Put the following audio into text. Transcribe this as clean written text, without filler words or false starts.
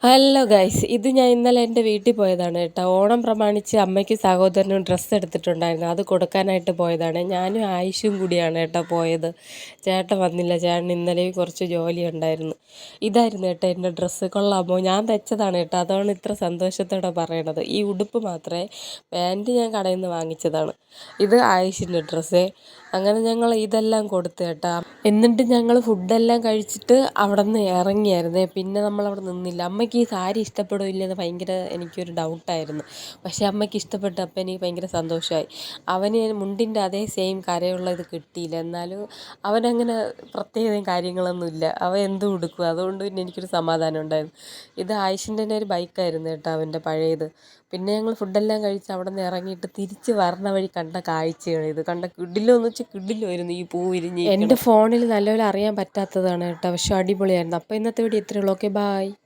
Hello guys, ഇത് ഞാൻ ഇന്നലെ എൻ്റെ വീട്ടിൽ പോയതാണ് കേട്ടോ. ഓണം പ്രമാണിച്ച് അമ്മയ്ക്ക് സഹോദരനും ഡ്രസ്സ് എടുത്തിട്ടുണ്ടായിരുന്നു. അത് കൊടുക്കാനായിട്ട് പോയതാണ്. ഞാനും ആയിഷും കൂടിയാണ് കേട്ടോ പോയത്. ചേട്ടൻ വന്നില്ല. ചേട്ടൻ ഇന്നലെയും കുറച്ച് ജോലി ഉണ്ടായിരുന്നു. ഇതായിരുന്നു കേട്ടോ എൻ്റെ ഡ്രസ്സ്. കൊള്ളാമോ? ഞാൻ തയ്ച്ചതാണ് കേട്ടോ. അതാണ് ഇത്ര സന്തോഷത്തോടെ പറയണത്. ഈ ഉടുപ്പ് മാത്രമേ, പാൻറ്റ് ഞാൻ കടയിൽ നിന്ന് വാങ്ങിച്ചതാണ്. ഇത് ആയിഷിൻ്റെ ഡ്രസ്സ്. അങ്ങനെ ഞങ്ങൾ ഇതെല്ലാം കൊടുത്തു കേട്ടോ. എന്നിട്ട് ഞങ്ങൾ ഫുഡെല്ലാം കഴിച്ചിട്ട് അവിടെ നിന്ന് ഇറങ്ങിയായിരുന്നേ. പിന്നെ നമ്മളവിടെ നിന്നില്ല. അമ്മയ്ക്ക് ഈ സാരി ഇഷ്ടപ്പെടുമോ ഇല്ലെന്ന് ഭയങ്കര എനിക്കൊരു ഡൗട്ടായിരുന്നു. പക്ഷേ അമ്മയ്ക്ക് ഇഷ്ടപ്പെട്ടു. അപ്പം എനിക്ക് ഭയങ്കര സന്തോഷമായി. അവന് മുണ്ടിൻ്റെ അതേ സെയിം കരയുള്ള ഇത് കിട്ടിയില്ല. എന്നാലും അവനങ്ങനെ പ്രത്യേകതയും കാര്യങ്ങളൊന്നുമില്ല. അവൻ എന്തും ഉടുക്കും. അതുകൊണ്ട് പിന്നെ എനിക്കൊരു സമാധാനം ഉണ്ടായിരുന്നു. ഇത് ആയിഷിൻ്റെ തന്നെ ഒരു ബൈക്കായിരുന്നു കേട്ടോ, അവൻ്റെ പഴയത്. പിന്നെ ഞങ്ങൾ ഫുഡെല്ലാം കഴിച്ച് അവിടെ നിന്ന് ഇറങ്ങിയിട്ട് തിരിച്ച് വരണ വഴി കണ്ട കാഴ്ചയാണ് ഇത്. കണ്ട കിടിലമെന്ന് വെച്ചാൽ കിടിലമായിരുന്നു ഈ പൂ വിരിഞ്ഞ്. എൻ്റെ ഫോണിൽ നല്ലപോലെ അറിയാൻ പറ്റാത്തതാണ് കേട്ടോ, പക്ഷെ അടിപൊളിയായിരുന്നു. അപ്പോൾ ഇന്നത്തെ വീഡിയോ ഇത്രയേ ഉള്ളൂ. Okay, bye.